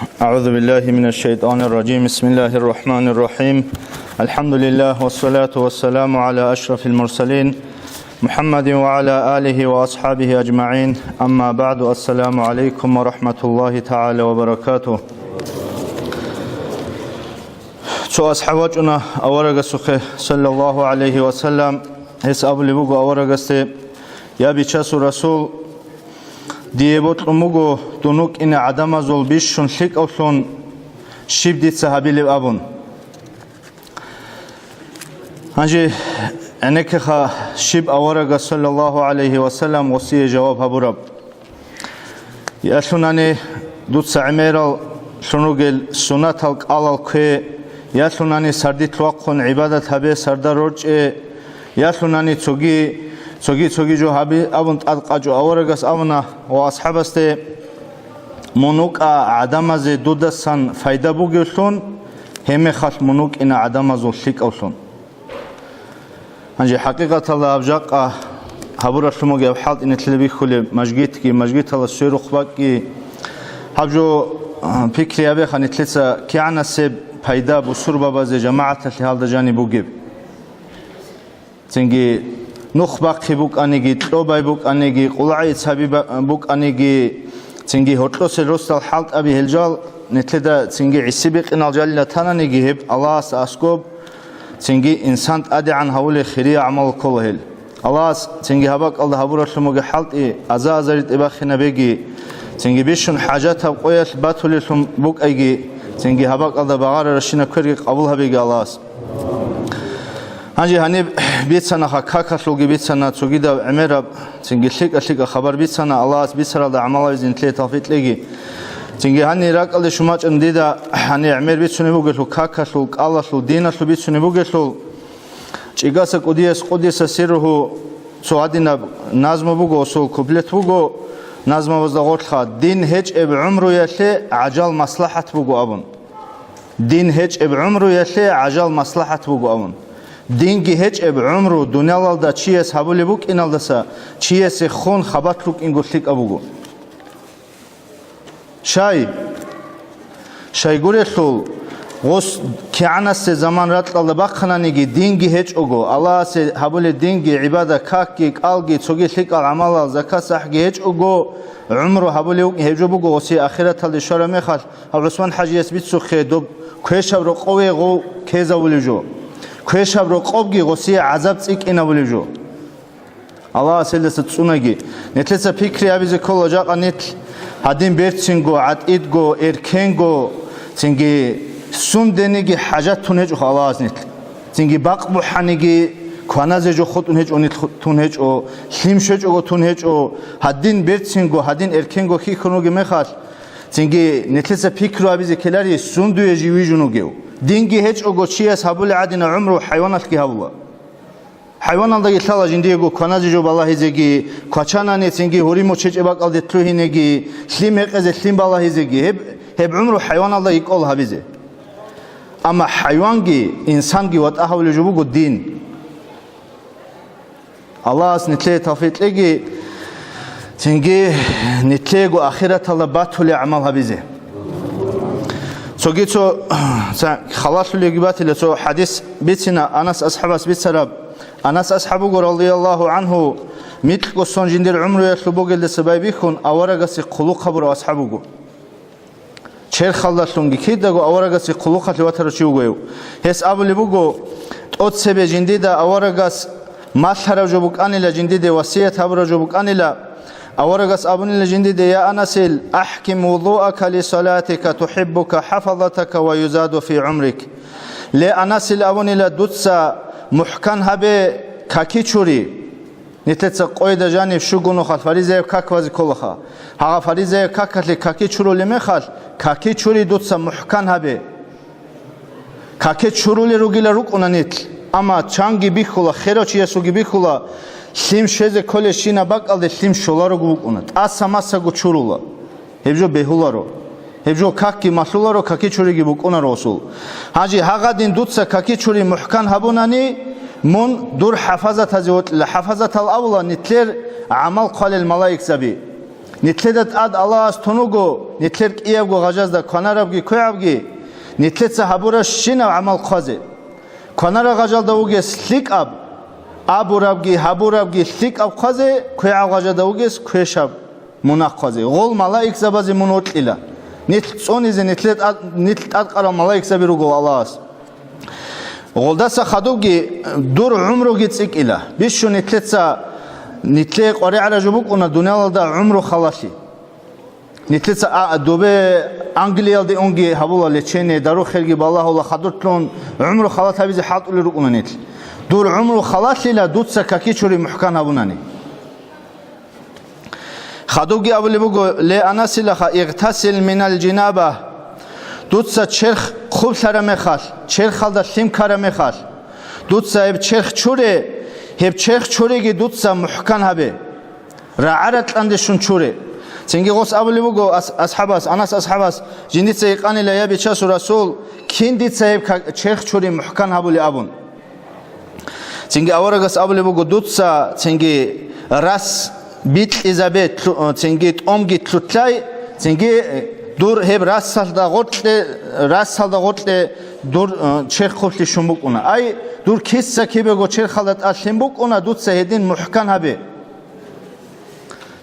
أعوذ بالله من الشيطان الرجيم بسم الله الرحمن الرحيم الحمد لله والصلاة والسلام على أشرف المرسلين محمد وعلى آله وأصحابه أجمعين أما بعد السلام عليكم ورحمة الله تعالى وبركاته سو أصحابنا أورغسوخ صلى الله عليه وسلم هس أبلي بوغو أورغسته يا بيشاسو رسول ديبوت أموغو دونوك إن عدم زول بيشون شيك أوشون شيبديت صحابي أبون هنجي أنك خا شيب أورغا صلى الله عليه وسلم وصية جواب هبورب يأشوناني دوت سعميرال شنوغل سنة القالال كي يأشوناني سرديت وقون عبادة هبه سردار رجع يأشوناني توغي جو هبي أبون تقاجو أورغاس أبونا وأصحابسته منوك عدم زي دودسان فايدة بوغيوشون هم خاش منوك إن عدم زول شيك أوشون هنجي حقيقة الله أبجاق هبورا شموغي أبحالت إن تلبي خولي مجگيت الله سويرو خباكي هبجو فكري أبي خاني تلسا كيانا سيب فايدة بسور بابا زي جماعة تلحال دجاني بوغيب تنجي نخباقي بوك أنيجي تلوباي بوك أنيجي قلعي تسابي بوك أنيجي تنجي هطلوس الرسل حالت أبي هلجال نتلدا تنجي عسيبق إن الجال لتانا نيجي هب الله سأسكوب تنجي إنسان أدي عن هولي خيري عمل كله الله تنجي هباك الله هبورا شموغي حالت أزازريت إباخي نبيجي تنجي بيشون حاجات هبقويش باتولي شم بوك أيجي تنجي هباك الله بغار رشينا كرغي قبولها بيجي الله هنجي هني بيتسنا كاكاشلوغي بيتسنا توغيدا عمرب تنجي شيك خبر بيتسنا الله بيسرا دا عمله زين تلي توفيت لغي تنجي هني راقل شماچ انديدا هني عمر بيتسني بوغلو كاكاشلو قالاشلو ديناشلو بيتسني بوغلو چيگاس قديس سره سوادينا نظم بوغو سو كوبلت بوغو نظم وزغوتخا دين هج اب عمرو يشي عجل مصلحت بوغو ابون دين هج اب عمرو يشي عجل مصلحت بوغو ابون دينجي هج اب عمرو دنيالدا چيس حبولي بوك انالدسا چيس خون خباتلوك انگوشليك ابوغو شاي گوريسول غوس كيعنس زمان راتلدا باخنانيگي دينجي هج اوغو الله سي حبولي دينجي عباده كاكي قالگي چوگي ليقال عمل زكاه صحگي هج اوغو عمرو حبولي هجو بوغو سي اخرت تل شرمه خال عثمان حاجيس بيتسو خيدو كويشاب رو قوي غو كيزاوليجو كويشاب رو قوبگي غوسي عذاب صيق اناوليجو الله سيلس تصونگي نتلسا فكري ابيز كولوجاقا نت هادين بيرتسينگو عتيدگو اركينگو تنگي سوندنگي حاجات تونج خلاص نت تنگي باقبو حنگي كوانازجو خودونج اونيت تونج او شيمشجو تونج او هادين بيرتسينگو هادين اركينگو كي خنوگي مخال تنگي نتلسا فكرو ابيز كلاري سوندو جيويجونوگيو دينجي هج اوغو چيس حبول عادنا عمرو حيوانات كي حبولا حيوانات دغي تلا جنديگو كنازجو بالله زگي كچاناني تنگي هوريمو چچباق الد تلوهينگي سليمقز سليم بالله زگي هب عمرو حيوانات دا يقول حبيزه اما حيوانگي انسانگي وات احول جوبو دين الله اسنتلي توفيق لگي تنگي نتليگو اخرت الله باتول اعمال حبيزه سوگيتو خلاص ليغبات لسو حديث بيتنا انس اصحابس بيتسرب انس اصحابو رضي الله عنه ميتلكو سونجندير عمره يسبوگل سبايبيخون اورغاسي قلو خبر اصحابو چير خلداشونگي كيداگو اورغاسي قلو خاتي واترچيوگو هس ابليبوگو توت سبه جنديدا اورغاس ماشهرا جوبوك انيلا جنديده وصيه حبر جوبوك انيلا أورغس أبن الجنديد يا أنسل أحكم وضوءك لصلاتك تحبك حفظتك ويزاد في عمرك لأنسل أبن لدوتسا محكن هبه كاكي چوري نتلتسا قويدا جانب شوگونو خال فريزة كاك وزي كولخا هاغا فريزة كاكت لكاكي چورو لمخال كاكي چوري دوتسا محكن هبه كاكي چورو لروگي لروقونا نتل أما چانگي بيخولا خيرو چيسوگي بيخولا سليم شيزه كل شينا باقالده سليم شولارو گوقونات اساماساگو چورولا هبجو بهولارو هبجو كاكي مسولارو كاكي چوريگي بوقونا رسول حاجي هاغادين دوتسا كاكي چوري محكن هبوناني من دور حفظت هزوت لحفظت الاولى نتلر عمل قال الملائكه زبي нитледат ад Аллахас тонуго нитлер киевго гажазда конарабги коябги нитлеца хабура шина амал кхазе конара гажалда угес ликаб абурабги хабурабги ликаб кхазе кояб гажада угес коешаб мунах кхазе гол малаик забази мунотлила нитл цонизе нитлет ад қара малаик забируго Аллахас голдаса хадуги дур умруги цикила бишу нитлеца нитле қори аражубук уна дуниялда умру халаси нитлеца дубе англиялди унги хабула лечене дару херги баллахула хадуртлон умру халат хабизи хатули рукуна нитл дур умру халасила дутса какичури мухкан хабунани хадуги абулибуго ле анасилаха игтасил минал джинаба дутса черх хуб сара мехал черхалда лим кара мехал дутса еб черх чуре ҳеб черх чуреги дутса муҳкан ҳабе раъарат андешун чуре цинги гос абулибуго асҳабас анас асҳабас жиндица иқанила я бичасу расул киндица ҳеб черх чури муҳкан ҳабули абун цинги аварагас абулибуго дутса цинги рас бит изабе цинги томги тлутлай цинги дур ҳеб рассалда готле дур черх хубли шумбукуна ай дур кисса кибего черхалдат ашлимбукуна дутса ҳедин муҳкан ҳабе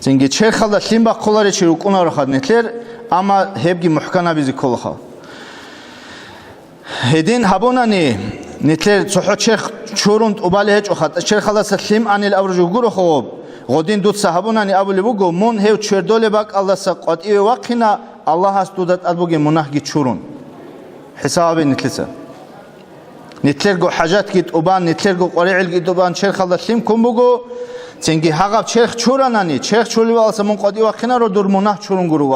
цинги черхалда лимба қулари чирукуна рохад нитлер ама ҳебги муҳкан ҳабизи колха ҳедин ҳабунани нитлер цохо черх чурунд убали ҳеҷ охад черхалдаса лим анил авружу гурохоб годин дутса ҳабунани абулибуго мун ҳев чвердоле бак алдаса қатъи вақина Аллахас дудат адбуги мунаҳги чурун ҳисаби нитлиса нитлерго ҳаҷат гит убан нитлерго қориил гит убан черхалда лим кумбуго цинги ҳағаб черх чуранани черх чуливалса мун қатъи вақинаро дур мунаҳ чурун гуруго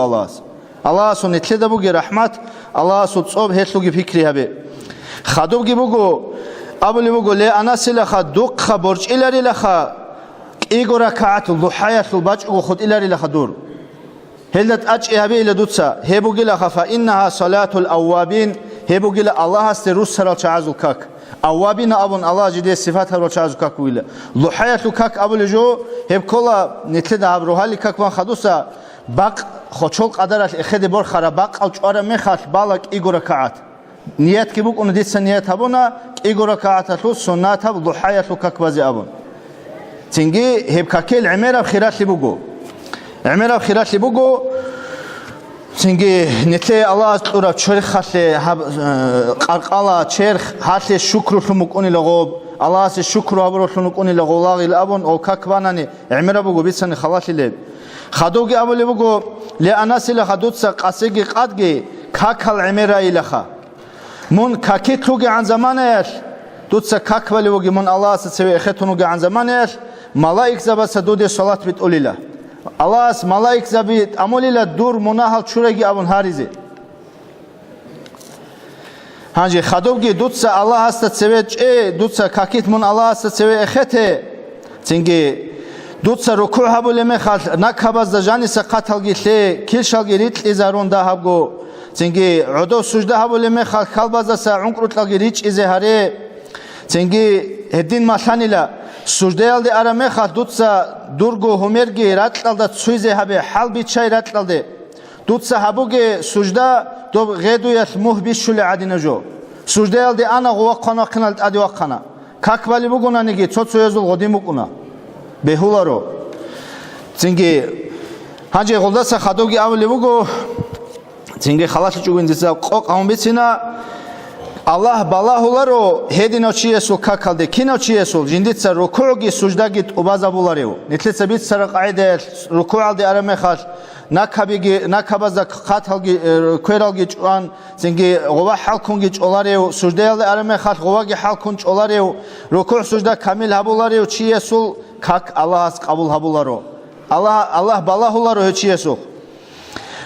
Аллахасу нитледа буги раҳмат Аллахасу цоб ҳетлуги фикри ҳабе хадубги буго абулибуго ле анасилаха дуқха борҷиларилаха киго ракаату луҳаятлу бачъуго худиларилаха дур ҳелдат ачъи ҳабе ила дутса ҳебугилаха фа иннаҳа салатул аввабин ҳебугила Аллахасте рӯз сарал чаъазул как аввабина абун Аллах ҷиде сифат ҳарал чаъазул как бугила луҳаятлу как абулижо ҳеб кола нитледа ҳабрӯҳали как ван хадуса бақ хочол қадараш эхеди бор хара бақал чуара мехал бала киго ракаат ният ки букуна дитса ният ҳабуна киго ракаататлу суннат ҳаб луҳаятлу как бази абун цинги ҳеб какел имераб хиратли буго имераб хиратли буго цинги нитле Аллах тураб черхатле қарқала черх хатле шукрулу мукунила гоб Аллахаси шукру абрулу мукунила голагил абун о как ванани имераб буго битсани халатле хадуги абули буго ле анасила хадутса қасиги қадги какал имера илаха мун какитлуги ан заманеш дутса как вали буги мун Аллахаса цеве эхетунуги ан заманеш малаик забаса дуде салат бит улила Аллахас малаик забит амулила дур мунаҳал чураги абун ҳаризе ҳанҷи хадубги дутса Аллахаста цеве чъе дутса какит мун Аллахаста цеве эхете цинги дутса рукӯъ ҳабуле мехал накабазда жаниса қаталги ле килшалги ритли зарунда ҳабго цинги ӯдо сужда ҳабуле мехал халбаздаса ункрутлалги рич изе ҳаре цинги ҳедин масанила суждаялди ара мехал дутса дургу ҳумерги ратлалда цуйзе ҳабе ҳалби чай ратлалде дутса ҳабуге сужда доб ғедуял муҳ бишуле адинажо суждаялди ана ғуваққана қинал ади ваққана как вали бугунаниги цоцуязул ғодим букуна беҳуларо цинги ҳанҷи ғулдаса хадуги авли буго цинги халаси чугиндиса қоқамун бицина Аллах балаҳуларо ҳедино чиесул какалде кино чиесул жиндица рукӯъги суждагит убазабуларев нитлица битсара қаъиде рукӯъалди ара мехал накабазда қаталги кӯралги чуан цинги ғува ҳалкунги чъоларев суждаялди ара мехал ғуваги ҳалкун чъоларев рукӯъ сужда камил ҳабуларев чиесул как Аллахас қабул ҳабуларо Аллах балаҳуларо ҳе чиесул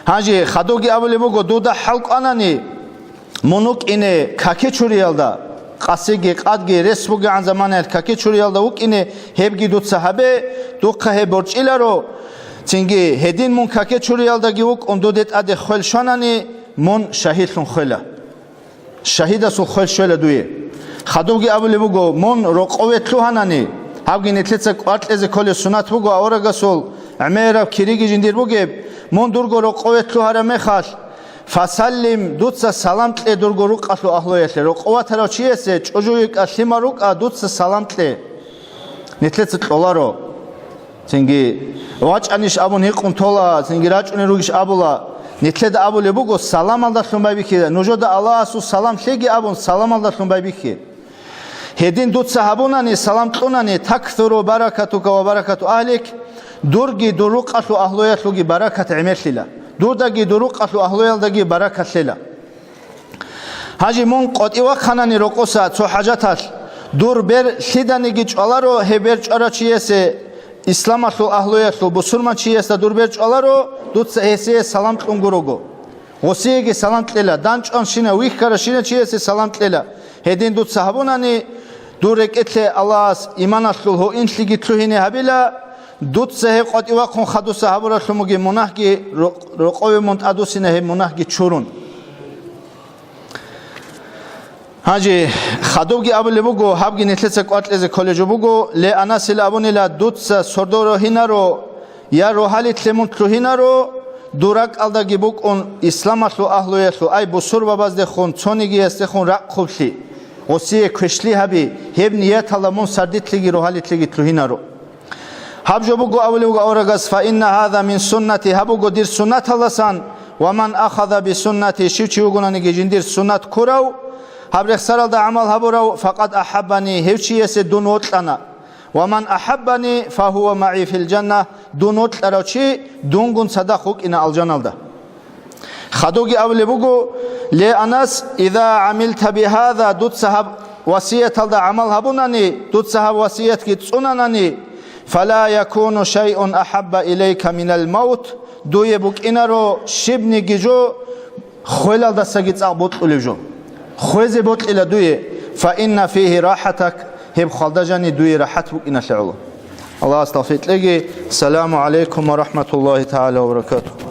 ҳанҷи хадуги авли буго дуда ҳалк анани мунук ине каке чуриялда қасиги қадги ресбуги ан заманел каке чуриялда ук ине ҳебги дутса ҳабе дуққа ҳе борҷиларо цинги ҳедин мун каке чуриялдаги ук он дудет аде хӯлшанани мун шаҳидлун хӯла шаҳидасул хӯл шӯла дуе хадуги авли буго мун роқоветлу ҳанани ҳавги нитлица қвартлезе коли сунат буго аварагасул عميرة كيريجي جندير بوجيب من درجو قوت له هرمي خال فسلم دوتس سلامت له درجو رق له أهله له قوت له شيء سه أجويك أشلم رق دوتس سلامت له نتلت تلارو سنجي واج أنيش أبون هيك أنتولا سنجي راج أنيروجش أبولا نتلت أبو لبوجو سلام الله ثم بيبكي نوجد الله سو سلام شيء أبون سلام الله ثم بيبكي هدين دوتس هبوناني سلام توناني تكثروا بركتك وبركة أهلك درجي دروق أشلو أهلويا شلوجي بركة عمشلا دورداجي دروق أشلو أهلويا داجي بركة شلا هاجي من قد إيوا خاناني رقصة تو حاجاتش دور بر شداني جيج ألارو هبر چارا چيسه إسلام أشلو أهلويا شلو بسرمان چيسه دور بر ألارو دوتس هسه سلام تونغروغو وسيجي سلام تلا دانش أنشينا ويك كرشينا چيسه سلام تلا هدين دوتس هبوناني دورك إتلي الله إيمان أشلو هو إنشلي تلوهيني هبلا دوتس هي قد يوقون خدوس هبورا شلومجي مناهجي رقوي منتادوسينه هي مناهجي چورون هاجي خدوجي أبو لبوجو هابجي نتلسك قاتل كوليجو بوجو لأناس الأبوني لا دوتس سردورو هنارو يا روحالي تلمون تلوهينارو دورك ألداجي بوكون إسلام أشلو أهلو يشلو أي بسور باباز دخون تونيجي استخون رق خوبشي وسيه كشلي هبي هب نيات الله من سردت لجي روحالي تلجي تلوهينارو هبجو بوجو أولوجو أورجاس فإن هذا من سنتي هبوجو دير سنة الله سان ومن أخذ بسنتي شو تيوجونا نيجي جندير سنة كراو هبرخ سرال دا عمل هبوراو فقد أحبني هيوشي يسدون وطلنا ومن أحبني فهو معي في الجنة دون وطلراوشي دونغون صداقوك إن الجنة دا خدوجي أولي بوجو لأناس إذا عملت بهذا دوت سحب وصية دا عمل هبوناني دوت سحب وصية كتسوناني فلا يكون شيء أحب إليك من الموت دو يبوك إنارو شبني جيجو خويل دا سجيت أعبط أوليجو خويز بوت إلى دوي فإن فيه راحتك هب خالدجاني دوي راحت بوك إنا شعله الله استغفر لك السلام عليكم ورحمة الله تعالى وبركاته